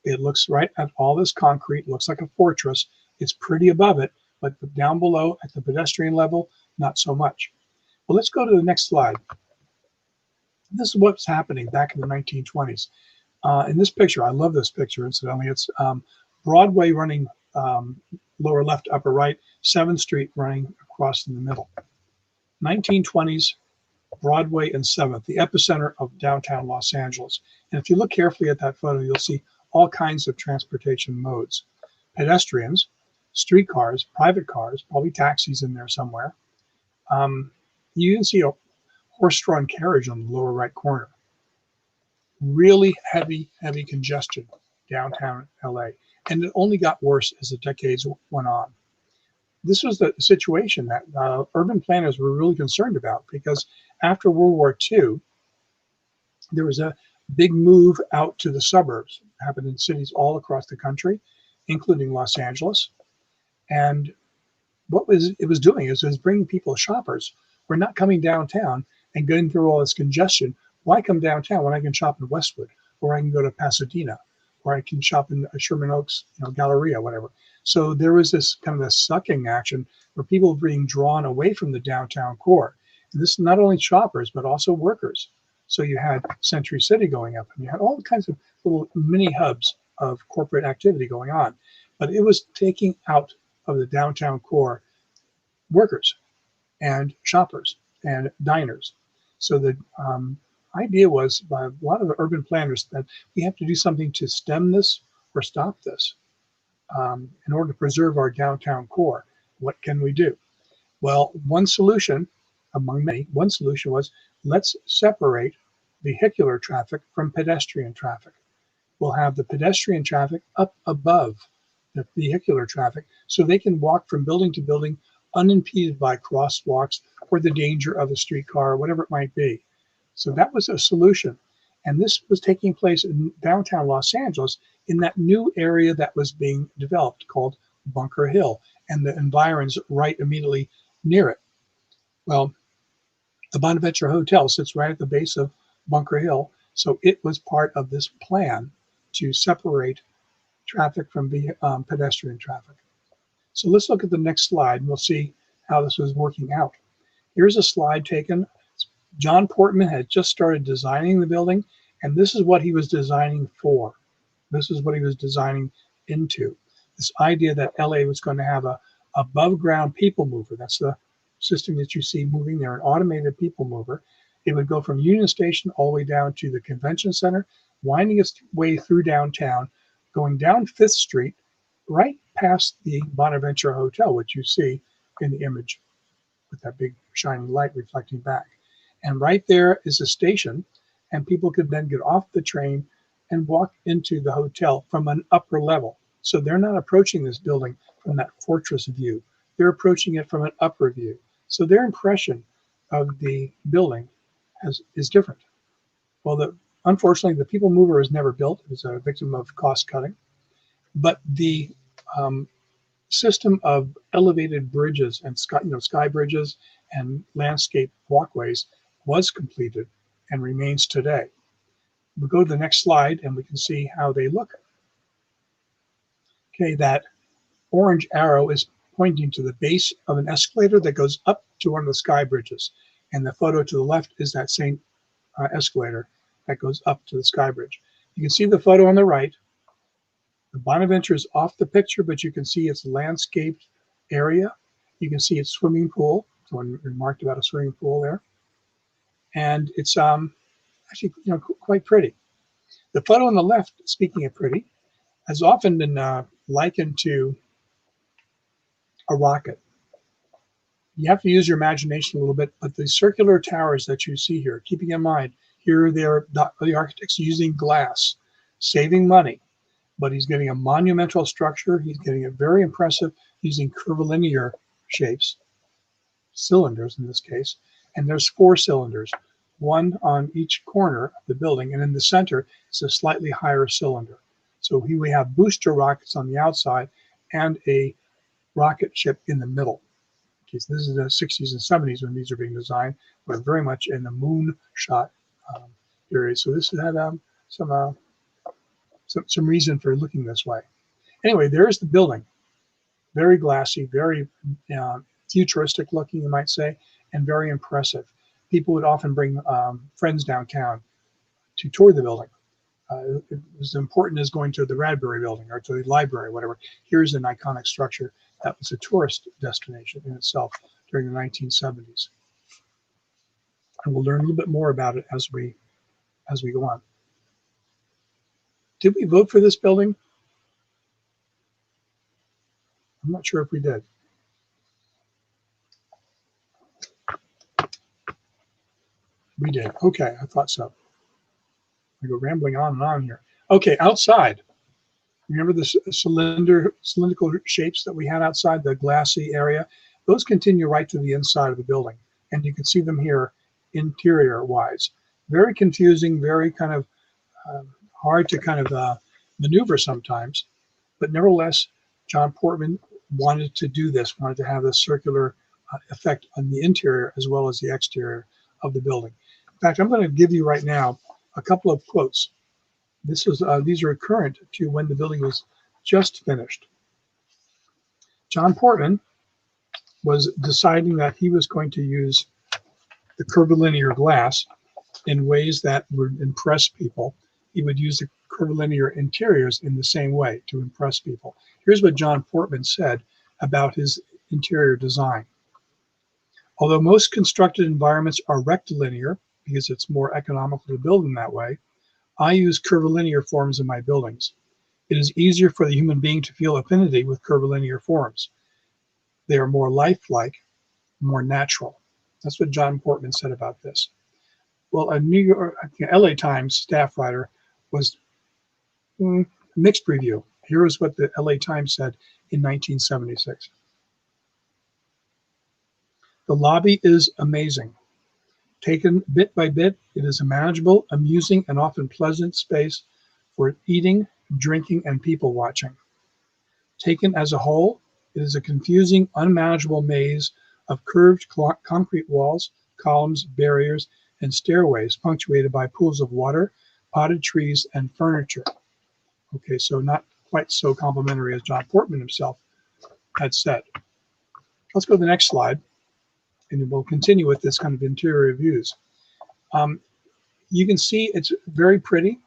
It looks right at all this concrete, looks like a fortress. It's pretty above it, but down below at the pedestrian level, not so much. Well, let's go to the next slide. This is what's happening back in the 1920s. In this picture, I love this picture, incidentally. It's Broadway running lower left, upper right, 7th Street running across in the middle. 1920s, Broadway and 7th, the epicenter of downtown Los Angeles. And if you look carefully at that photo, you'll see all kinds of transportation modes. Pedestrians, streetcars, private cars, probably taxis in there somewhere. You even see a horse-drawn carriage on the lower right corner. Really heavy congestion downtown LA. And it only got worse as the decades went on. This was the situation that urban planners were really concerned about, because after World War II, there was a big move out to the suburbs. It happened in cities all across the country, including Los Angeles. And what it was doing is it was bringing people, shoppers, who are not coming downtown and going through all this congestion. Why come downtown when I can shop in Westwood, or I can go to Pasadena, or I can shop in Sherman Oaks, Galleria, whatever. So there was this kind of a sucking action where people were being drawn away from the downtown core. And this is not only shoppers, but also workers. So you had Century City going up, and you had all kinds of little mini hubs of corporate activity going on. But it was taking out of the downtown core workers and shoppers and diners. So the idea was by a lot of the urban planners that we have to do something to stem this or stop this in order to preserve our downtown core. What can we do? Well, one solution among many, one solution was let's separate vehicular traffic from pedestrian traffic. We'll have the pedestrian traffic up above the vehicular traffic so they can walk from building to building unimpeded by crosswalks or the danger of a streetcar or whatever it might be. So that was a solution. And this was taking place in downtown Los Angeles in that new area that was being developed called Bunker Hill and the environs right immediately near it. Well, the Bonaventure Hotel sits right at the base of Bunker Hill. So it was part of this plan to separate traffic from the pedestrian traffic. So let's look at the next slide and we'll see how this was working out. Here's a slide taken. John Portman had just started designing the building, and this is what he was designing for. This is what he was designing into. This idea that LA was going to have a above ground people mover. That's the system that you see moving there, an automated people mover. It would go from Union Station all the way down to the convention center, winding its way through downtown, going down 5th Street, right past the Bonaventure Hotel, which you see in the image with that big shining light reflecting back. And right there is a station, and people could then get off the train and walk into the hotel from an upper level. So they're not approaching this building from that fortress view. They're approaching it from an upper view. So their impression of the building is different. Well, unfortunately, the people mover was never built. It was a victim of cost cutting. But the system of elevated bridges and sky bridges and landscape walkways was completed and remains today. We'll go to the next slide and we can see how they look. Okay, that orange arrow is pointing to the base of an escalator that goes up to one of the sky bridges. And the photo to the left is that same escalator that goes up to the sky bridge. You can see the photo on the right. The Bonaventure is off the picture, but you can see its landscaped area. You can see its swimming pool. Someone remarked about a swimming pool there. And it's actually quite pretty. The photo on the left, speaking of pretty, has often been likened to a rocket. You have to use your imagination a little bit, but the circular towers that you see here, keeping in mind, here the architects using glass, saving money, but he's getting a monumental structure. He's getting it very impressive using curvilinear shapes, cylinders in this case, and there's 4 cylinders, one on each corner of the building, and in the center is a slightly higher cylinder. So here we have booster rockets on the outside and a rocket ship in the middle. Okay, so this is the 60s and 70s when these are being designed. We're very much in the moonshot period. So this had some reason for looking this way. Anyway, there's the building. Very glassy, very futuristic looking, you might say, and very impressive. People would often bring friends downtown to tour the building. It was important as going to the Radbury building or to the library, whatever. Here's an iconic structure that was a tourist destination in itself during the 1970s. And we'll learn a little bit more about it as we go on. Did we vote for this building? I'm not sure if we did. We did. Okay, I thought so. I go rambling on and on here. Okay, outside. Remember the cylindrical shapes that we had outside, the glassy area? Those continue right to the inside of the building. And you can see them here interior-wise. Very confusing, very kind of hard to kind of maneuver sometimes. But nevertheless, John Portman wanted to do this, wanted to have this circular effect on the interior as well as the exterior of the building. In fact, I'm going to give you right now a couple of quotes. These are current to when the building was just finished. John Portman was deciding that he was going to use the curvilinear glass in ways that would impress people. He would use the curvilinear interiors in the same way to impress people. Here's what John Portman said about his interior design. Although most constructed environments are rectilinear because it's more economical to build in that way, I use curvilinear forms in my buildings. It is easier for the human being to feel affinity with curvilinear forms. They are more lifelike, more natural. That's what John Portman said about this. Well, a New York, LA Times staff writer was mixed review. Here is what the LA Times said in 1976. The lobby is amazing. Taken bit by bit, it is a manageable, amusing, and often pleasant space for eating, drinking, and people watching. Taken as a whole, it is a confusing, unmanageable maze of curved concrete walls, columns, barriers, and stairways punctuated by pools of water, potted trees, and furniture. Okay, so not quite so complimentary as John Portman himself had said. Let's go to the next slide, and we'll continue with this kind of interior views. You can see it's very pretty.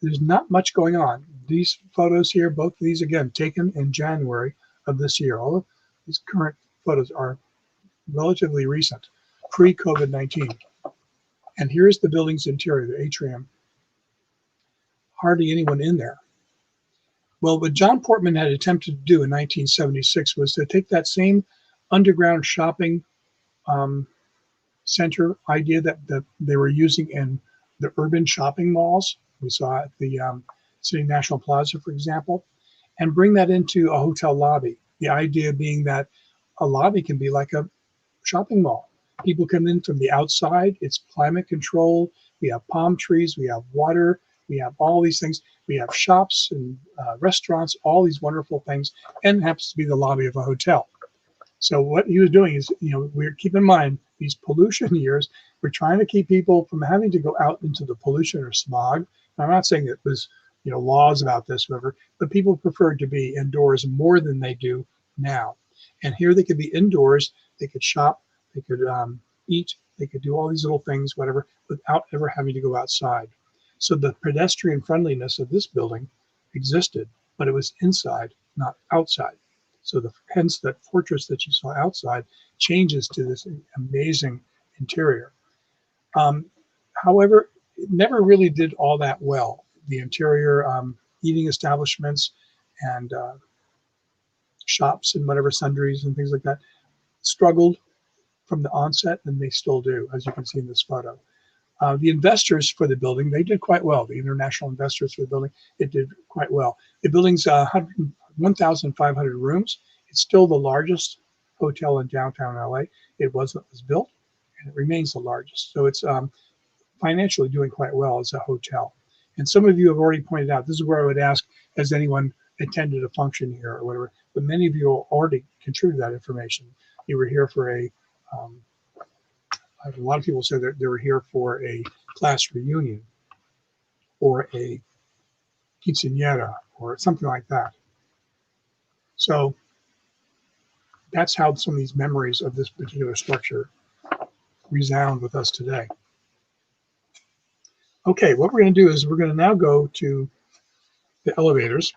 There's not much going on. These photos here, both of these, again, taken in January of this year. All of these current photos are relatively recent, pre-COVID-19. And here's the building's interior, the atrium. Hardly anyone in there. Well, what John Portman had attempted to do in 1976 was to take that same underground shopping center idea that they were using in the urban shopping malls. We saw at the City National Plaza, for example, and bring that into a hotel lobby. The idea being that a lobby can be like a shopping mall. People come in from the outside. It's climate controlled. We have palm trees. We have water. We have all these things. We have shops and restaurants, all these wonderful things, and it happens to be the lobby of a hotel. So what he was doing is, we're keep in mind these pollution years. We're trying to keep people from having to go out into the pollution or smog. And I'm not saying it was, laws about this, whatever, but people preferred to be indoors more than they do now. And here they could be indoors. They could shop. They could eat. They could do all these little things, whatever, without ever having to go outside. So the pedestrian friendliness of this building existed, but it was inside, not outside. So hence that fortress that you saw outside changes to this amazing interior. However, it never really did all that well. The interior eating establishments and shops and whatever sundries and things like that struggled from the onset, and they still do, as you can see in this photo. The investors for the building, they did quite well. The international investors for the building, it did quite well. The building's 1,500 rooms. It's still the largest hotel in downtown LA. It was built, and it remains the largest. So it's financially doing quite well as a hotel. And some of you have already pointed out, this is where I would ask, has anyone attended a function here or whatever? But many of you already contributed that information. You were here for a lot of people said that they were here for a class reunion or a quinceañera or something like that. So that's how some of these memories of this particular structure resound with us today. Okay, what we're going to do is we're going to now go to the elevators.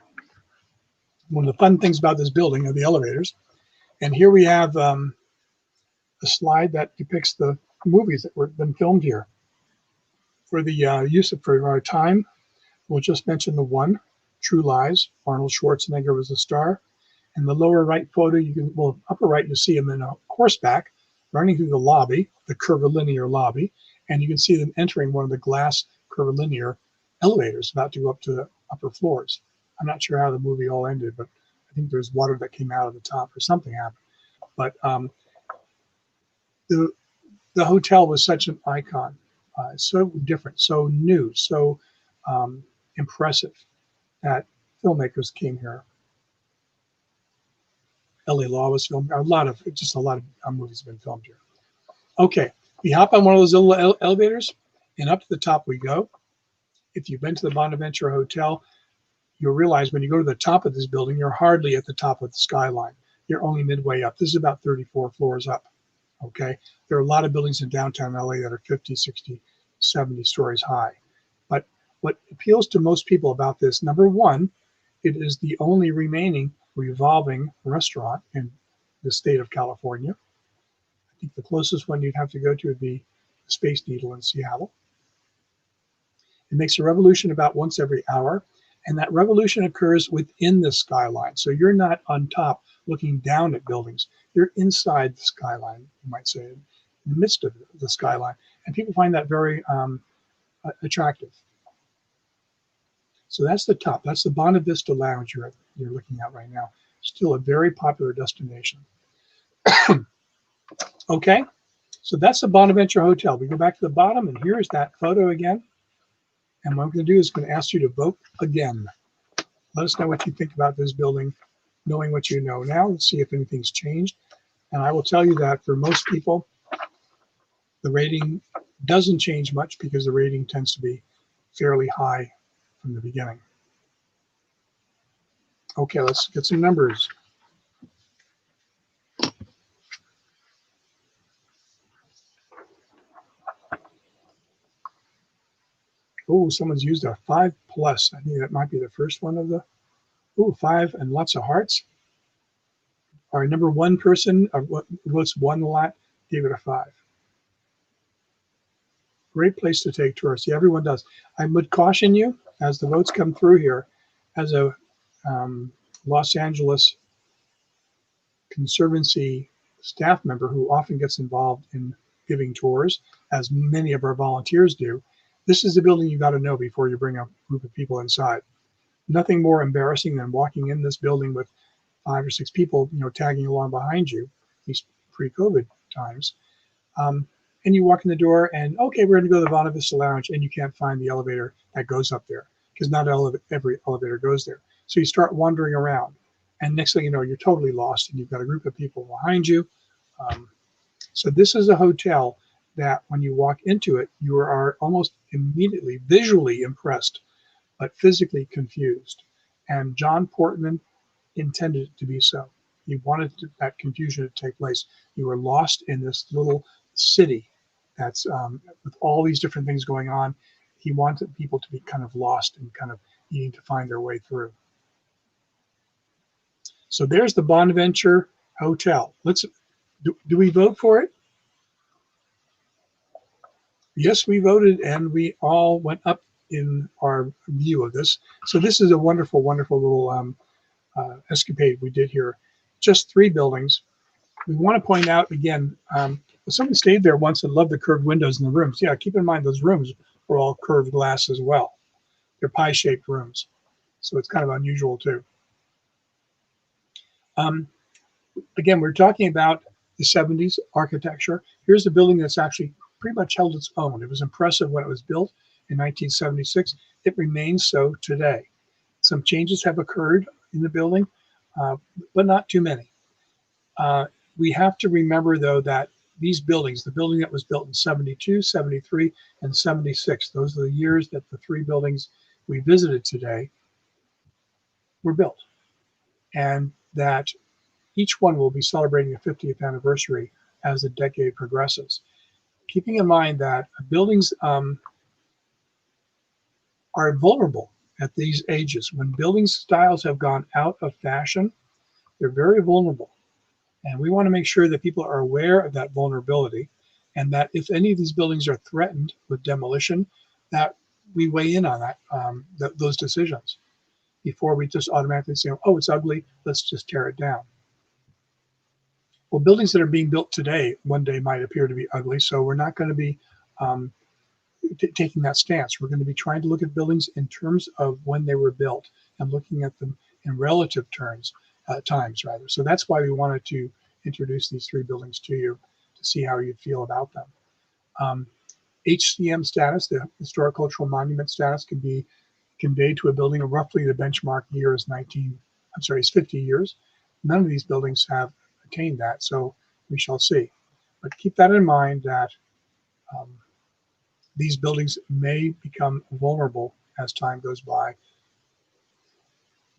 One of the fun things about this building are the elevators. And here we have a slide that depicts the movies that were been filmed here. For the use of for our time, we'll just mention the one, True Lies. Arnold Schwarzenegger was the star. In the lower right photo, upper right, you see him in a horseback running through the lobby, the curvilinear lobby, and you can see them entering one of the glass curvilinear elevators about to go up to the upper floors. I'm not sure how the movie all ended, but I think there's water that came out of the top or something happened. But the hotel was such an icon, so different, so new, so impressive that filmmakers came here. LA Law was filmed. A lot of movies have been filmed here. Okay, we hop on one of those little elevators, and up to the top we go. If you've been to the Bonaventure Hotel, you'll realize when you go to the top of this building, you're hardly at the top of the skyline. You're only midway up. This is about 34 floors up. Okay, there are a lot of buildings in downtown LA that are 50, 60, 70 stories high. But what appeals to most people about this, number one, it is the only remaining revolving restaurant in the state of California. I think the closest one you'd have to go to would be the Space Needle in Seattle. It makes a revolution about once every hour, and that revolution occurs within the skyline. So you're not on top looking down at buildings. You're inside the skyline, you might say, in the midst of the skyline. And people find that very attractive. So that's the top. That's the Bonavista Lounge you're looking at right now. Still a very popular destination. Okay, so that's the Bonaventure Hotel. We go back to the bottom, and here's that photo again. And what I'm going to do is going to ask you to vote again. Let us know what you think about this building, knowing what you know now. Let's see if anything's changed. And I will tell you that for most people, the rating doesn't change much because the rating tends to be fairly high from the beginning. Okay, let's get some numbers. Oh, someone's used a 5+. I think that might be the first one of the, 5 and lots of hearts. Our number one person, what's won a lot, gave it a 5. Great place to take tourists. Yeah, everyone does. I would caution you, as the votes come through here, as a Los Angeles Conservancy staff member who often gets involved in giving tours, as many of our volunteers do, this is the building you got to know before you bring a group of people inside. Nothing more embarrassing than walking in this building with 5 or 6 people, tagging along behind you, these pre-COVID times. And you walk in the door and, okay, we're going to go to the Bonavista Lounge, and you can't find the elevator that goes up there because not every elevator goes there. So you start wandering around, and next thing you know, you're totally lost, and you've got a group of people behind you. So this is a hotel that when you walk into it, you are almost immediately visually impressed, but physically confused. And John Portman intended it to be so. He wanted that confusion to take place. You were lost in this little city that's with all these different things going on. He wanted people to be kind of lost and kind of needing to find their way through. So there's the Bonaventure Hotel. Do we vote for it? Yes, we voted, and we all went up in our view of this. So this is a wonderful, wonderful little escapade we did here. Just 3 buildings. We want to point out again, someone stayed there once and loved the curved windows in the rooms. Yeah, keep in mind those rooms were all curved glass as well. They're pie-shaped rooms, so it's kind of unusual too. Again, we're talking about the 70s architecture. Here's a building that's actually pretty much held its own. It was impressive when it was built in 1976. It remains so today. Some changes have occurred in the building, but not too many. We have to remember, though, that these buildings, the building that was built in 72, 73, and 76, those are the years that the 3 buildings we visited today were built. And that each one will be celebrating a 50th anniversary as the decade progresses. Keeping in mind that buildings are vulnerable at these ages. When building styles have gone out of fashion, they're very vulnerable. And we want to make sure that people are aware of that vulnerability, and that if any of these buildings are threatened with demolition, that we weigh in on that, those decisions before we just automatically say, oh, it's ugly, let's just tear it down. Well, buildings that are being built today one day might appear to be ugly, so we're not going to be taking that stance. We're going to be trying to look at buildings in terms of when they were built and looking at them in relative times. So that's why we wanted to introduce these 3 buildings to you to see how you feel about them. HCM status, the historic cultural monument status, can be conveyed to a building of roughly the benchmark year is 50 years. None of these buildings have attained that, so we shall see. But keep that in mind that these buildings may become vulnerable as time goes by.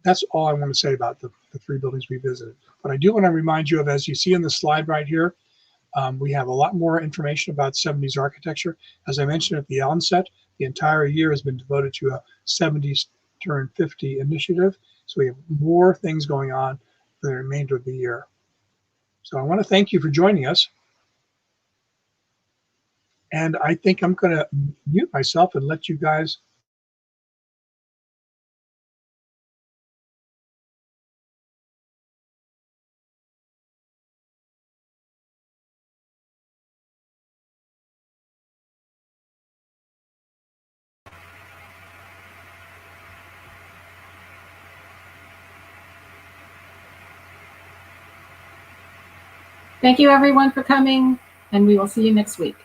That's all I want to say about the 3 buildings we visited. But I do want to remind you of, as you see in the slide right here, We have a lot more information about 70s architecture. As I mentioned at the onset, the entire year has been devoted to a 70s Turn 50 initiative. So we have more things going on for the remainder of the year. So I want to thank you for joining us. And I think I'm going to mute myself and let you guys. Thank you everyone for coming, and we will see you next week.